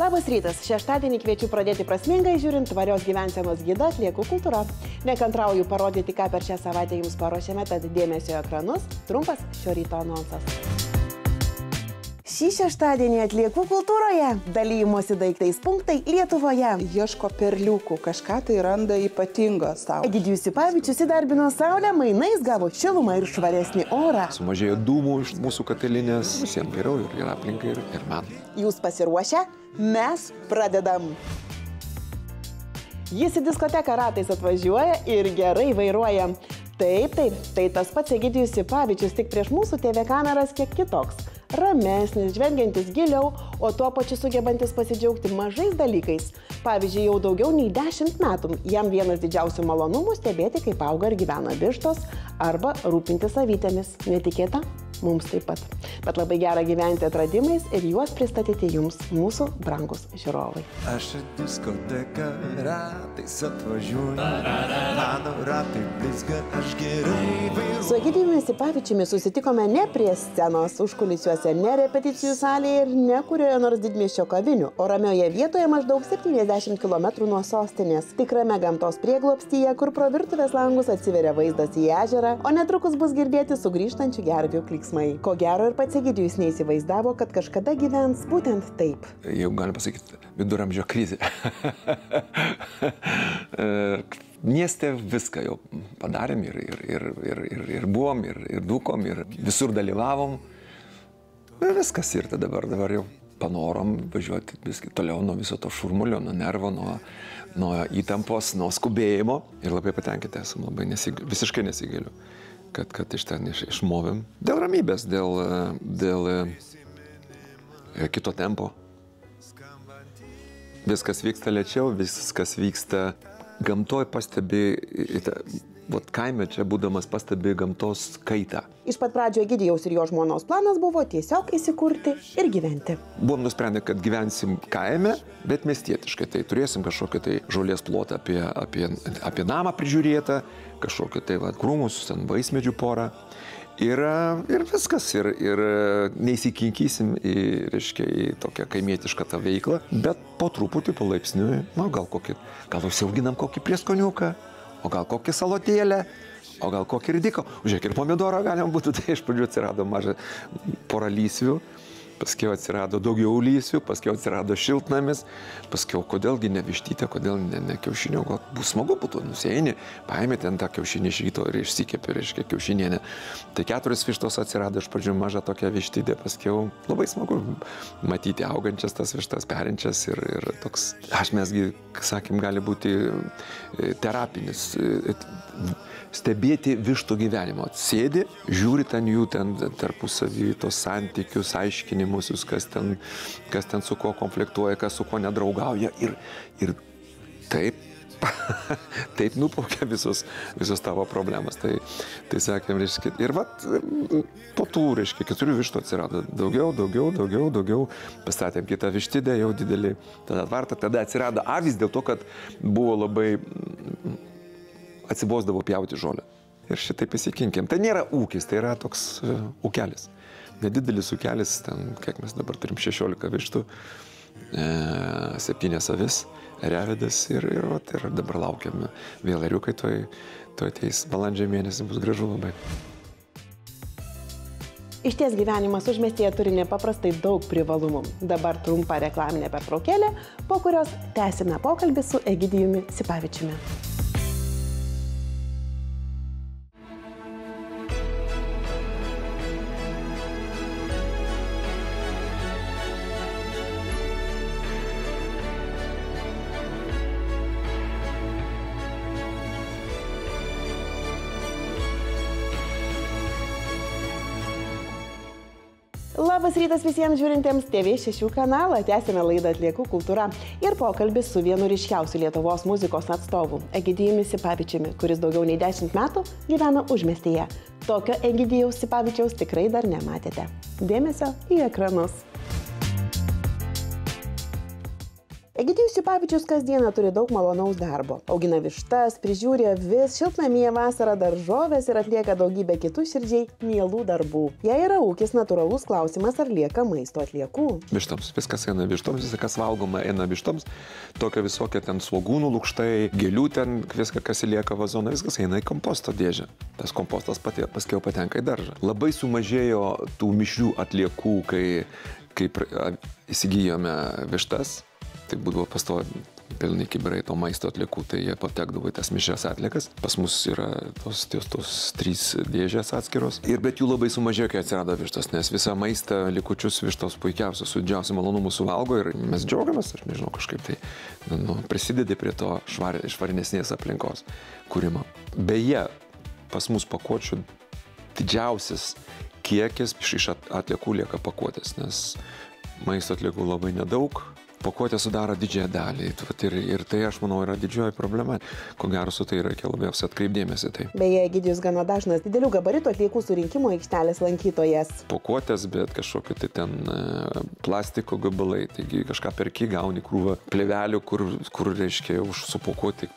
Labas rytas. Šeštadienį kviečiu pradėti prasmingai žiūrint tvarios gyvensenos gidą Atliekų kultūra. Nekantrauju parodyti, ką per šią savaitę jums paruošėme, tad dėmesio ekranus. Trumpas šio ryto anonsas. Šį šeštadienį Atliekų kultūroje dalymosi daiktais punktai Lietuvoje. Ieško perliukų, kažką tai randa ypatingo sau. Egidijus Sipavičius įdarbino saulę, mainais gavo šilumą ir švaresnį orą. Sumažėjo dūmų iš mūsų katilinės, visiems geriau ir aplinkai, ir man. Jūs pasiruošę? Mes pradedam. Jis į diskoteką ratais atvažiuoja ir gerai vairuoja. Taip, tai tas pats Egidijus Sipavičius, tik prieš mūsų TV kameras kiek kitoks. Ramesnis, žvelgiantis giliau, o tuo pačiu sugebantis pasidžiaugti mažais dalykais. Pavyzdžiui, jau daugiau nei 10 metų jam vienas didžiausių malonumų stebėti, kaip auga ir gyvena vištos arba rūpintis avytėmis. Netikėta? Mums taip pat. Bet labai gera gyventi atradimais ir juos pristatyti jums, mūsų brangus žiūrovai. Aš į diskoteką ratais atvažiuoju, mano ratai blizga, aš gerai vairuoju. Su Egidijumi Sipavičiumi susitikome ne prie scenos, užkulisiuose, ne repeticijų salėje ir ne kurioje nors didmiesčio kavinių, o ramioje vietoje maždaug 70 km nuo sostinės. Tikrame gamtos prieglobstyje, kur pro virtuvės langus atsiveria vaizdas į ežerą, o netrukus bus girdėti sugrįžtančių gervių klyksmai. Ko gero ir pats Egidijus neįsivaizdavo, kad kažkada gyvens būtent taip. Jau galim pasakyti, viduramžio krizė. Mieste viską jau padarėm ir buvom, ir dūkom, ir visur dalyvavom. Viskas ir dabar jau panorom važiuoti viskai toliau nuo viso to šurmulio, nuo nervo, nuo įtampos, nuo skubėjimo. Ir labai patenkinti esam, visiškai nesigailiu, kad iš ten išmovėm. Dėl ramybės, dėl kito tempo. Viskas vyksta lėčiau, viskas vyksta gamtoj, pastebi, kaime čia būdamas pastebi gamtos kaitą. Iš pat pradžio Egidijaus ir jo žmonos planas buvo tiesiog įsikurti ir gyventi. Buvom nusprendę, kad gyvensim kaime, bet miestietiškai. Tai turėsim kažkokį tai žolės plotą apie namą prižiūrėtą, kažkokį tai krūmus, vaismedžių porą. Ir viskas. Ir neįsikinkysim į tokią kaimietišką tą veiklą, bet po truputį, palaipsniui, gal užsiauginam kokį prieskoniuką, o gal kokį salotėlę, o gal kokį ridiką. Žiūrėk, ir pomidorą galim būtų, tai iš pradžių atsirado maža pora lysvių, paskiau atsirado daugiau lysvių, paskiau atsirado šiltnamis, paskiau kodėlgi ne vištytė, kodėl ne kiaušinio, gal bus smagu būtų, nusieini, paėmė ten tą kiaušinį iš ryto ir išsikepė, reiškia, kiaušinienę. Tai 4 vištos atsirado, iš pradžių maža tokia vištytė, paskiau labai smagu matyti augančias tas vištas, perinčias ir toks, mesgi, sakym, gali būti terapinis, stebėti vištų gyvenimo. Sėdi, žiūri jų tarpusavį, tos santykius, aiškinimusius, kas ten su kuo konfliktuoja, kas su kuo nedraugauja. Ir taip nuplaukia visos tavo problemas. Tai sakėm, reiškia, ir po tų, reiškia, 4 vištų atsirado daugiau. Pastatėm kitą vištidę, jau didelį, tada tvartą, tada atsirado avis dėl to, kad buvo labai atsibosdavo pjauti žolę. Ir šitaip įsikinkėm. Tai nėra ūkis, tai yra toks ūkelis. Nedidelis ūkelis, ten, kiek mes dabar turim 16 vištų, 7 avis, ėriavedės ir dabar laukiam vėl ėriukai, tuoj ateis balandžio mėnesį, bus gražu labai. Išties gyvenimas užmiestyje turi nepaprastai daug privalumų. Dabar trumpa reklaminė pertraukėlė, po kurios tęsime pokalbį su Egidijumi Sipavičiumi. Labas rytas visiems žiūrintiems TV6 kanalą. Tęsime laidą Atliekų kultūra ir pokalbis su vienu ryškiausių Lietuvos muzikos atstovų, Egidijumi Sipavičiumi, kuris daugiau nei 10 metų gyvena užmiestyje. Tokio Egidijaus Sipavičiaus tikrai dar nematėte. Dėmesio į ekranus. Egidijus Sipavičius kasdieną turi daug malonaus darbo. Augina vištas, prižiūri avis, šiltnamyje vasarą daržovės ir atlieka daugybę kitų širdžiai mielų darbų. Jei yra ūkis, natūralus klausimas, ar lieka maisto atliekų. Vištoms. Viskas eina vištoms, viskas, kas valgoma, eina vištoms. Tokia visokia ten svogūnų lukštai, gėlių ten, viskas, kas įlieka vazoną, viskas eina į komposto dėžę. Tas kompostas paskiau patenka į daržą. Labai sumažėjo tų mišrių atliekų, kai įsigijome vištas. Tai būdavo pastovi pilni kibirai to maisto atliekų, tai jie patekdavo į tas mišrias atliekas. Pas mus yra tos 3 dėžės atskiros. Bet jų labai sumažėjo, kai atsirado vištos, nes visą maistą, likučius vištos puikiausios, su didžiausiu malonumu suvalgo ir mes džiaugiamės, aš nežinau, kažkaip tai prisidedi prie to švaresnės aplinkos kūrimo. Beje, pas mus pakuočių didžiausias kiekis iš atliekų lieka pakuotės, nes maisto atliekų labai nedaug. Pakuotė sudaro didžiąją dalį ir tai, aš manau, yra didžioji problema. Ko gero, su tai reikia labiausiai atkreipdėmėsi. Tai. Beje, Egidijus gana dažnas didelių gabaritų atliekų surinkimo aikštelės lankytojas. Pakuotės, bet kažkokie tai ten plastiko gabalai, taigi kažką perki, gauni krūvą plėvelių, kur reiškia supakuoti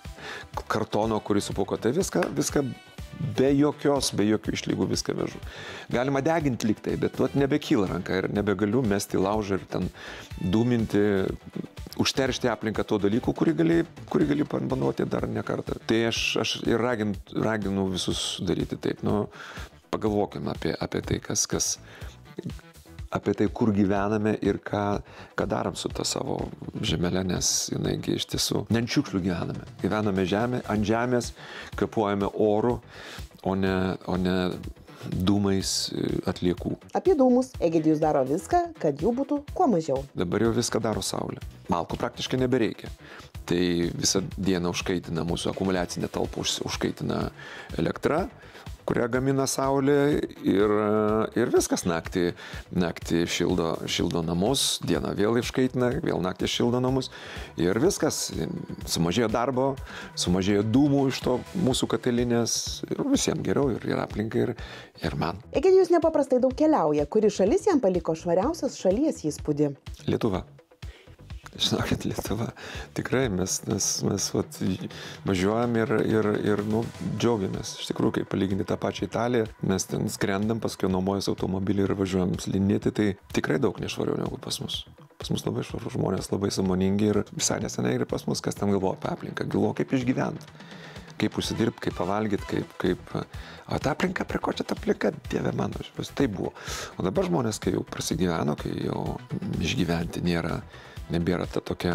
kartono, kurį supakuoti. Viską be jokių išlygų viską vežu. Galima deginti lyg tai, bet nebekyla ranka ir nebegaliu mesti laužą ir ten dūminti, užteršti aplinką to dalykų, kurį gali panaudoti dar ne kartą. Tai aš ir raginu visus daryti taip. Pagalvokime apie tai, apie tai, kur gyvename ir ką darom su ta savo žemelė, nes jinaigi iš tiesų ne ant šiukšlių gyvename. Gyvename ant žemės, kvėpuojame oru, o ne dūmais atliekų. Apie dūmus Egidijus daro viską, kad jų būtų kuo mažiau. Dabar jau viską daro saulė. Malkų praktiškai nebereikia. Tai visą dieną užkaitina mūsų akumuliacinė talpa, užkaitina elektra, kurią gamina saulė ir viskas naktį šildo namus, dieną vėl iškaitina, vėl naktį šildo namus ir viskas. Sumažėjo darbo, sumažėjo dūmų iš to mūsų katilinės ir visiems geriau ir aplinkai ir man. Egidijus nepaprastai daug keliauja. Kuri šalis jam paliko švariausios šalies įspūdį? Lietuva. Žinokit, Lietuva. Tikrai mes važiuojam ir džiaugiamės. Iš tikrųjų, kai palyginti tą pačią Italiją, mes ten skrendam, paskui nuomojus automobilį ir važiuojam slidinėti, tai tikrai daug nešvariau negu pas mus. Pas mus labai švarūs žmonės, labai sąmoningi ir visai nesenai ir pas mus, kas ten galvoja apie aplinką, galvoja kaip išgyventi, kaip užsidirbti, kaip pavalgyti, kaip... O ta aplinka, prie ko čia ta aplinka, Dieve mano, tai buvo. O dabar žmonės, kai jau prasigyveno, kai jau išgyventi nebėra ta tokia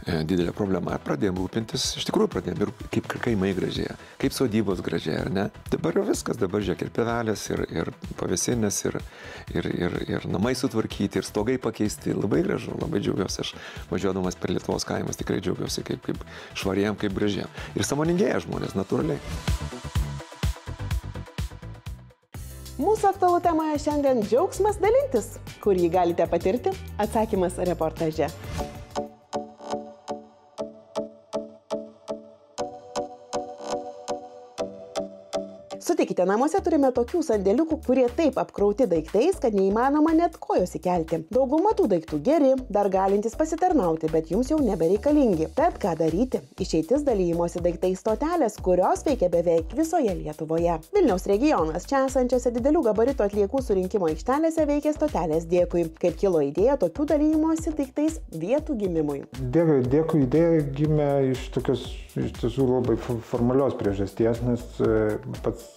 didelė problema. Pradėjom rūpintis, iš tikrųjų pradėjom ir kaip kaimai gražėja, kaip sodybos gražėja, ar ne? Dabar jau viskas, dabar žiūrėk ir pievelės, ir pavėsinės, ir namai sutvarkyti, ir stogai pakeisti. Labai gražu, labai džiaugiuosi. Aš važiuodamas per Lietuvos kaimus tikrai džiaugiuosi kaip švariem, kaip gražiem. Ir sąmoningėja žmonės, natūraliai. Mūsų aktualų temoje šiandien džiaugsmas dalintis. Kur jį galite patirti? Atsakymas reportaže. Sutikite, namuose turime tokių sandėliukų, kurie taip apkrauti daiktais, kad neįmanoma net kojos įkelti. Dauguma tų daiktų geri, dar galintys pasitarnauti, bet jums jau nebereikalingi. Tad ką daryti? Išeitis dalymosi daiktais stotelės, kurios veikia beveik visoje Lietuvoje. Vilniaus regionas čia esančiose didelių gabaritų atliekų surinkimo aikštelėse veikia stotelės Dėkui. Kaip kilo idėja tokių dalymosi daiktais vietų gimimui? Dėkui idėja gimė iš tiesų labai formalios priežasties, nes pats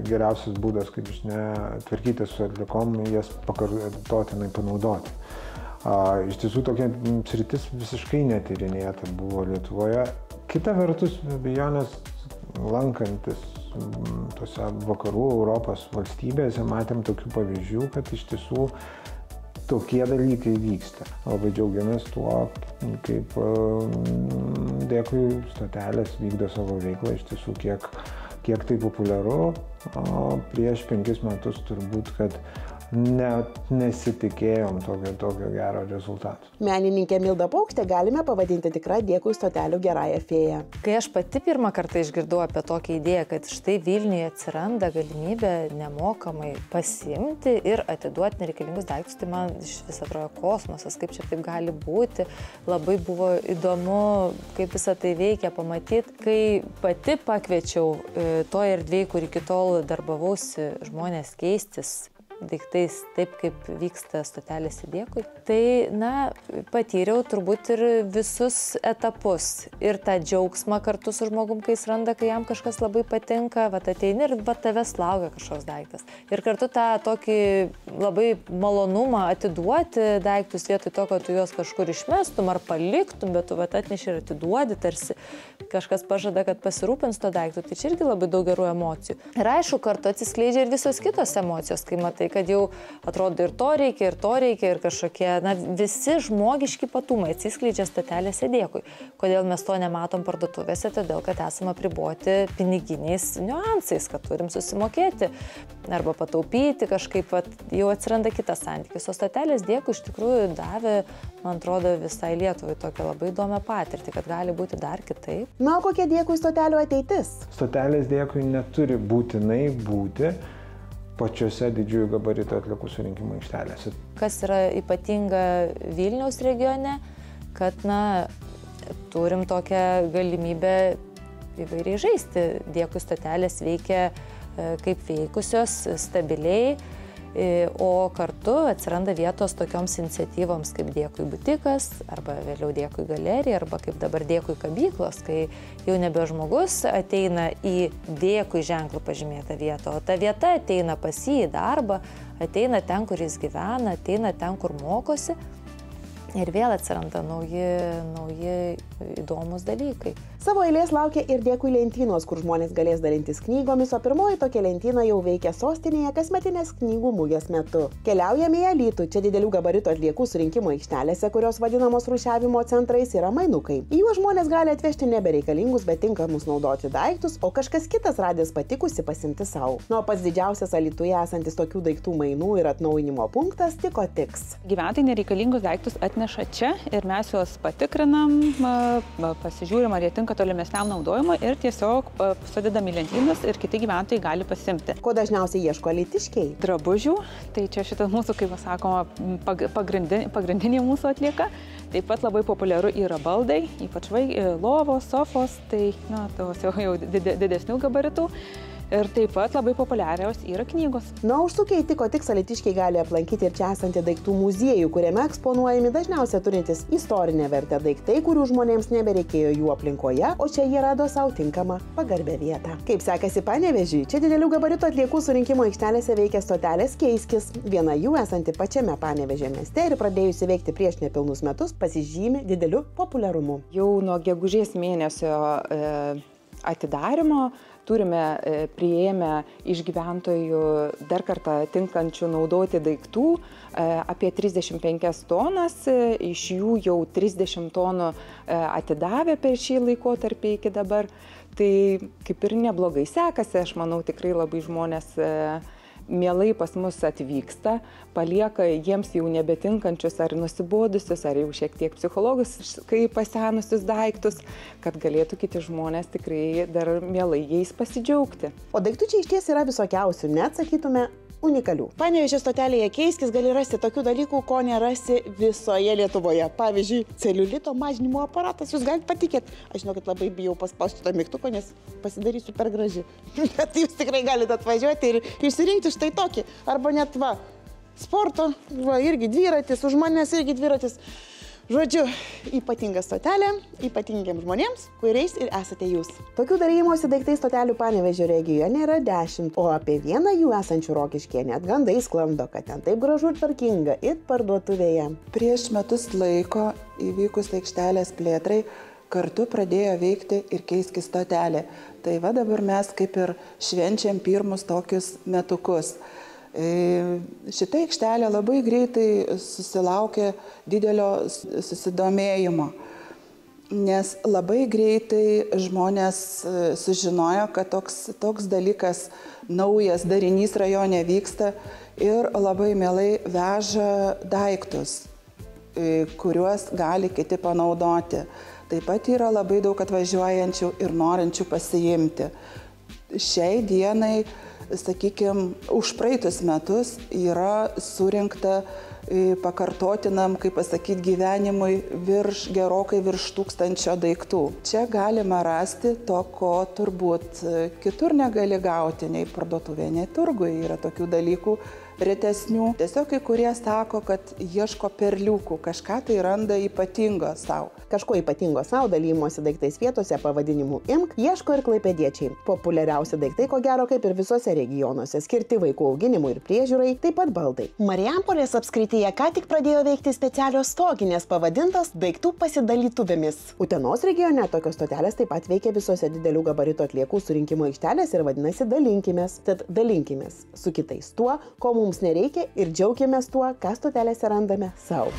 geriausias būdas, kaip žinia, tvarkytis su atliekom, jas pakartotinai panaudoti. Iš tiesų tokia sritis visiškai netyrinėta buvo Lietuvoje. Kita vertus, be abejonės, lankantis tose vakarų Europos valstybėse, matėm tokių pavyzdžių, kad iš tiesų tokie dalykai vyksta. Labai džiaugiamės tuo, kaip Dėkui stotelės vykdo savo veiklą, iš tiesų kiek tai populiaru, o prieš 5 metus turbūt, kad net nesitikėjom tokio gero rezultato. Menininkę Mildą Paukštę galime pavadinti tikrą dėkui stotelių gerąją fėją. Kai aš pati pirmą kartą išgirdau apie tokią idėją, kad štai Vilniuje atsiranda galimybė nemokamai pasiimti ir atiduoti nereikalingus daiktus, tai man iš vis atrodo kosmosas, kaip čia taip gali būti. Labai buvo įdomu, kaip visą tai veikia pamatyti. Kai pati pakviečiau toje erdvėje, kur iki tol darbavausi, žmonės keistis daiktais taip, kaip vyksta stotelėse dėkui, tai, patyriau turbūt ir visus etapus. Ir tą džiaugsmą kartu su žmogum, kai jis randa, kai jam kažkas labai patinka, ateini ir tavęs laukia kažkoks daiktas. Ir kartu tą tokį labai malonumą atiduoti daiktus vietoj to, kad tu juos kažkur išmestum ar paliktum, bet tu atneši ir atiduodi, tarsi kažkas pažada, kad pasirūpins to daiktų. Tai čia irgi labai daug gerų emocijų. Ir aišku, kartu atsiskleidžia ir visos kitos emocijos, kai matai, kad jau atrodo ir to reikia, ir kažkokie, visi žmogiški patumai atsiskleidžia stotelėse dėkui. Kodėl mes to nematom parduotuvėse? Todėl, kad esame apriboti piniginiais niuansais, kad turim susimokėti arba pataupyti kažkaip, jau atsiranda kitas santykis. O stotelės dėkui iš tikrųjų davė, man atrodo, visai Lietuvai tokią labai įdomią patirtį, kad gali būti dar kitaip. Na, kokia dėkui stotelių ateitis? Stotelės dėkui neturi būtinai būti pačiose didžiųjų gabaritų atliekų surinkimo aikštelėse. Kas yra ypatinga Vilniaus regione, kad, turim tokią galimybę įvairiai žaisti. Dėkui stotelės veikia kaip veikusios, stabiliai, o kartu atsiranda vietos tokioms iniciatyvoms kaip Dėkui butikas, arba vėliau Dėkui galerija, arba kaip dabar Dėkui kabyklos, kai jau nebe žmogus ateina į Dėkui ženklų pažymėtą vietą, o ta vieta ateina pas jį į darbą, ateina ten, kur jis gyvena, ateina ten, kur mokosi. Ir vėl atsiranda nauji įdomus dalykai. Savo eilės laukia ir dėkui lentynos, kur žmonės galės dalintis knygomis, o pirmoji tokia lentyna jau veikia sostinėje kasmetinės knygų mugės metu. Keliaujame į Alytų, čia didelių gabaritų atliekų surinkimo aikštelėse, kurios vadinamos rūšiavimo centrais, yra mainukai. Į juos žmonės gali atvežti nebereikalingus, bet tinkamus naudoti daiktus, o kažkas kitas radęs patikusi pasimti savo. Nu, pats didžiausias Alytuje esantis tokių daiktų mainų ir atnaujinimo punktas Tiko Tiks. Gyventojai nereikalingus daiktus atneša čia ir mes juos patikrinam, pasižiūrim, ar jie tinka tolimesniam naudojimui ir tiesiog sudedam į lentynas ir kiti gyventojai gali pasimti. Ko dažniausiai ieško alytiškiai? Drabužių, tai čia šitas mūsų, kaip sakoma, pagrindinė mūsų atlieka. Taip pat labai populiaru yra baldai, ypač lovos, sofos, tai tos jau didesnių gabaritų. Ir taip pat labai populiarios yra knygos. Užsukę į Tiko Tiks alytiškiai gali aplankyti ir čia esantį daiktų muziejų, kuriame eksponuojami dažniausiai turintis istorinę vertę daiktai, kurių žmonėms nebereikėjo jų aplinkoje, o čia jie rado savo tinkamą pagarbę vietą. Kaip sekasi Panevėžiui, čia didelių gabaritų atliekų surinkimo aikštelėse veikia stotelės Keiskis. Viena jų esanti pačiame Panevėžio mieste ir pradėjusi veikti prieš nepilnus metus pasižymi dideliu populiarumu. Jau nuo gegužės mėnesio atidarimo turime priėmę iš gyventojų dar kartą tinkančių naudoti daiktų apie 35 tonas, iš jų jau 30 tonų atidavę per šį laikotarpį iki dabar. Tai kaip ir neblogai sekasi, aš manau, tikrai labai žmonės mielai pas mus atvyksta, palieka jiems jau nebetinkančius ar nusibodusius, ar jau šiek tiek psichologiškai pasenusius daiktus, kad galėtų kiti žmonės tikrai dar mielai jais pasidžiaugti. O daiktų čia išties yra visokiausių, net sakytume unikalių. Panevėžio stotelėje Keiskis gali rasti tokių dalykų, ko nerasi visoje Lietuvoje. Pavyzdžiui, celiulito mažinimo aparatas, jūs galite patikėti. Aš žinau, kad labai bijau paspausti tą mygtuką, nes pasidarysiu per graži. Bet jūs tikrai galite atvažiuoti ir išsirinkti štai tokį. Arba net sporto, irgi dviratis, už manęs irgi dviratis. Žodžiu, ypatinga stotelė, ypatingiems žmonėms, kuriais ir esate jūs. Tokių dalymosi daiktai stotelių Panevėžio regione yra 10, o apie vieną jų esančių Rokiškyje net gandai sklando, kad ten taip gražu ir tvarkinga ir parduotuvėje. Prieš metus laiko įvykus aikštelės plėtrai kartu pradėjo veikti ir Keiskis stotelė. Tai dabar mes kaip ir švenčiam pirmus tokius metukus. Šita aikštelė labai greitai susilaukė didelio susidomėjimo. Nes labai greitai žmonės sužinojo, kad toks dalykas, naujas darinys rajone vyksta ir labai mielai veža daiktus, kuriuos gali kiti panaudoti. Taip pat yra labai daug atvažiuojančių ir norinčių pasiimti. Šiai dienai, sakykime, už praeitus metus yra surinkta pakartotinam, kaip pasakyti, gyvenimui gerokai virš 1000 daiktų. Čia galima rasti to, ko turbūt kitur negali gauti, nei parduotuvėje, nei turguje. Yra tokių dalykų retesnių. Tiesiog kai kurie sako, kad ieško perliukų, kažką tai randa ypatingo savo. Kažko ypatingo savo dalymosi daiktais vietose pavadinimu Imk ieško ir klaipėdiečiai. Populiariausi daiktai, ko gero, kaip ir visose regionuose, skirti vaikų auginimui ir priežiūrai, taip pat baldai. Marijampolės apskrityje ką tik pradėjo veikti specialios stoginės pavadintos daiktų pasidalytuvėmis. Utenos regione tokios stotelės taip pat veikia visose didelių gabaritų atliekų surinkimo aikštelės ir vadinasi dalinkimės. Tad dalinkimės su kitais tuo, ko mums nereikia ir džiaugiamės tuo, ką stotelėse randame savo.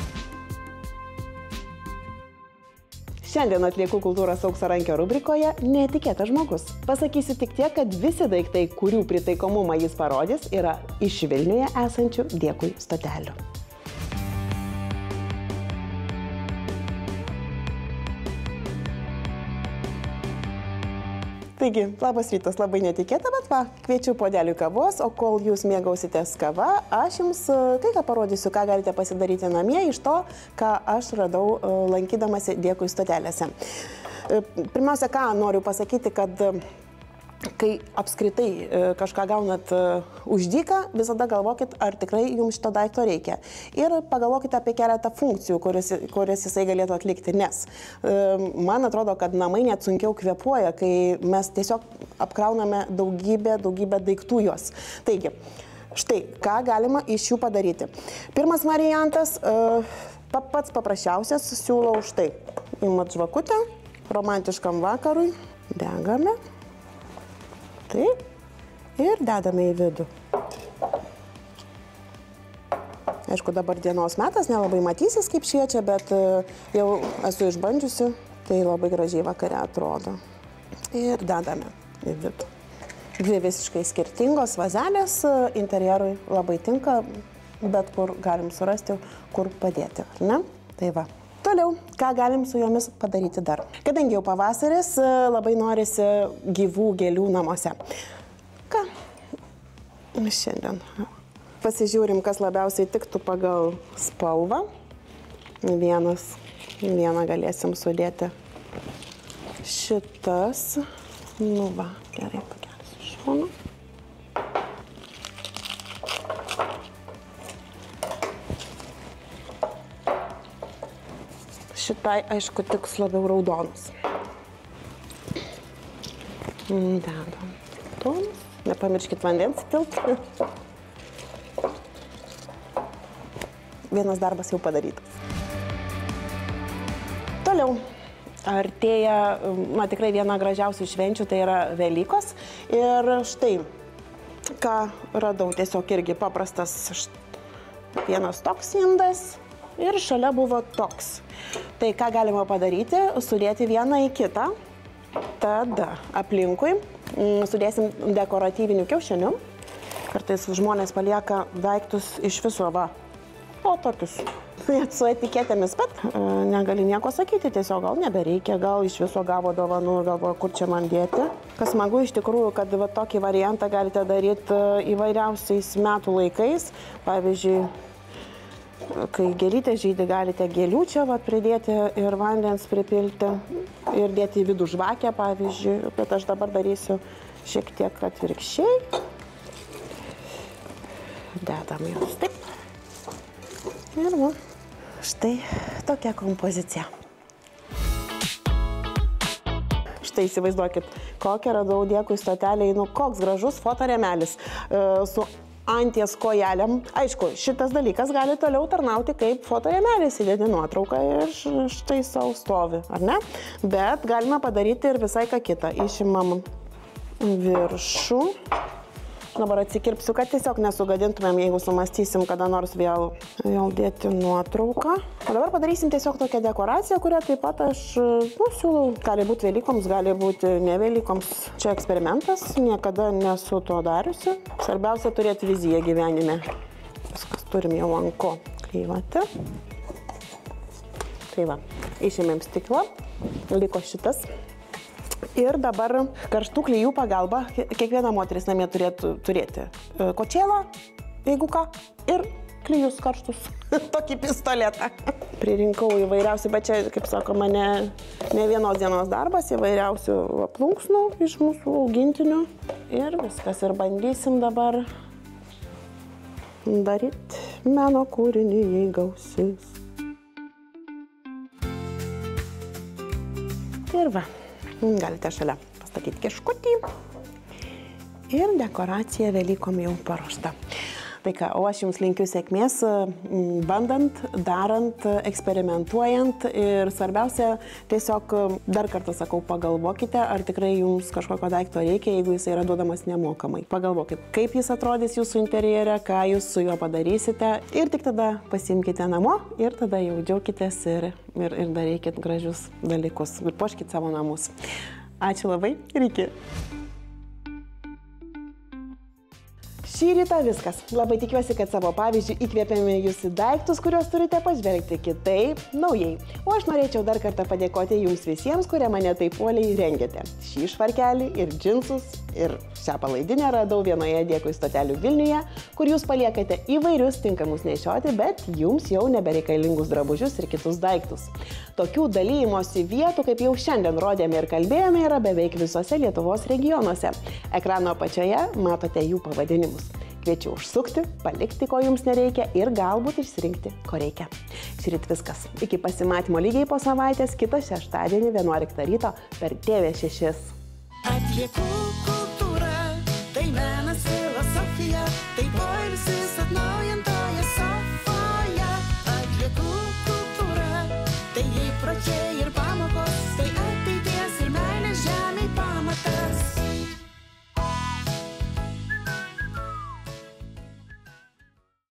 Šiandien atliekų kultūros auksarankio rubrikoje netikėtas žmogus. Pasakysiu tik tiek, kad visi daiktai, kurių pritaikomumą jis parodys, yra iš Vilniuje esančių Dėkui stotelių. Taigi, labas rytas, labai netikėta, bet va, kviečiu puodeliui kavos, o kol jūs mėgausitės kava, aš jums kai ką parodysiu, ką galite pasidaryti namie iš to, ką aš radau lankydamasi Dėkui stotelėse. Pirmiausia, ką noriu pasakyti, kad kai apskritai kažką gaunat už dyką, visada galvokit, ar tikrai jums šito daikto reikia. Ir pagalvokite apie keletą funkcijų, kurias jisai galėtų atlikti, nes man atrodo, kad namai net sunkiau kvėpuoja, kai mes tiesiog apkrauname daugybę daiktų juos. Taigi, štai, ką galima iš jų padaryti. Pirmas variantas, pats paprasčiausias, siūlau štai, imat žvakutę, romantiškam vakarui, degame. Taip, ir dedame į vidų. Aišku, dabar dienos metas nelabai matysis, kaip šviečia, bet jau esu išbandžiusi, tai labai gražiai vakare atrodo. Ir dedame į vidų. Dvi visiškai skirtingos vazelės, interjerui labai tinka, bet kur galim surasti, kur padėti, ar ne? Tai va. Toliau, ką galim su jomis padaryti dar. Kadangi jau pavasaris, labai norisi gyvų gėlių namuose. Ką? Šiandien pasižiūrim, kas labiausiai tiktų pagal spalvą. Vieną galėsim sudėti. Šitas, nu va, gerai pakelsiu šoną. Šitai, aišku, tiks labiau raudonus. Dedam raudonus. Nepamirškit vandens tilti. Vienas darbas jau padarytas. Toliau. Artėja, tikrai viena gražiausių švenčių, tai yra Velykos. Ir štai, ką radau, tiesiog irgi paprastas vienas toks indas. Ir šalia buvo toks. Tai ką galima padaryti? Sudėti vieną į kitą. Tada aplinkui sudėsim dekoratyvinių kiaušinių. Kartais žmonės palieka daiktus iš viso, va. O tokius. Su etiketėmis, bet negali nieko sakyti, tiesiog gal nebereikia, gal iš viso gavo dovanų ir galvoja, kur čia man dėti. Kas smagu iš tikrųjų, kad va, tokį variantą galite daryti įvairiausiais metų laikais. Pavyzdžiui, kai gėlytė žydi, galite gėlių čia pridėti ir vandens pripilti ir dėti į vidų žvakę, pavyzdžiui, bet aš dabar darysiu šiek tiek atvirkščiai. Dedam jos taip. Ir va, štai tokia kompozicija. Štai įsivaizduokit, kokią radau Dėkui stotelėje, koks gražus fotorėmelis su anties kojelėm. Aišku, šitas dalykas gali toliau tarnauti kaip fotorėmelis, įdėti nuotrauką ir štai savo stovi, ar ne? Bet galime padaryti ir visai ką kitą. Išimam viršų, dabar atsikirpsiu, kad tiesiog nesugadintumėm, jeigu sumastysim kada nors vėl dėti nuotrauką. O dabar padarysim tiesiog tokią dekoraciją, kurią taip pat aš siūlau. Gali būti Velykoms, gali būti ne Velykoms. Čia eksperimentas, niekada nesu to dariusi. Svarbiausia turėti viziją gyvenime. Viskas turim jau ant ko klyvati. Tai va, išėmėm stiklą, liko šitas. Ir dabar karštų klijų pagalba kiekviena moteris namie turėtų turėti kočėlą, jeigu ką, ir klijus karštus, tokį pistoletą. Pririnkau įvairiausių, bet čia, kaip sakoma, ne vienos dienos darbas, įvairiausių plunksnų iš mūsų augintinių. Ir viskas, ir bandysim dabar daryti meno kūrinį, jei gausis. Ir va. Galite šalia pastatyti kiškutį ir dekoracija Velykom jau paruošta. Tai ką, o aš jums linkiu sėkmės, bandant, darant, eksperimentuojant ir svarbiausia, tiesiog dar kartą sakau, pagalvokite, ar tikrai jums kažkokio daikto reikia, jeigu jis yra duodamas nemokamai. Pagalvokit, kaip jis atrodys jūsų interjere, ką jūs su juo padarysite ir tik tada pasiimkite namo ir tada jau džiaukitės ir darykit gražius dalykus ir puoškit savo namus. Ačiū labai ir iki. Šį rytą viskas. Labai tikiuosi, kad savo pavyzdžių įkvėpėme jūs į daiktus, kuriuos turite pažvelgti kitaip, naujai. O aš norėčiau dar kartą padėkoti jums visiems, kurie mane taip uoliai rengėte. Šį švarkelį ir džinsus ir šią palaidinę radau vienoje dėkui stotelių Vilniuje, kur jūs paliekate įvairius tinkamus nešioti, bet jums jau nebereikalingus drabužius ir kitus daiktus. Tokių dalymosi vietų, kaip jau šiandien rodėme ir kalbėjome, yra beveik visose Lietuvos regionuose. Ekrano apačioje matote jų pavadinimus. Kviečiu užsukti, palikti, ko jums nereikia ir galbūt išsirinkti, ko reikia. Šįryt viskas. Iki pasimatymo lygiai po savaitės, kitą šeštadienį 11 ryto per TV6.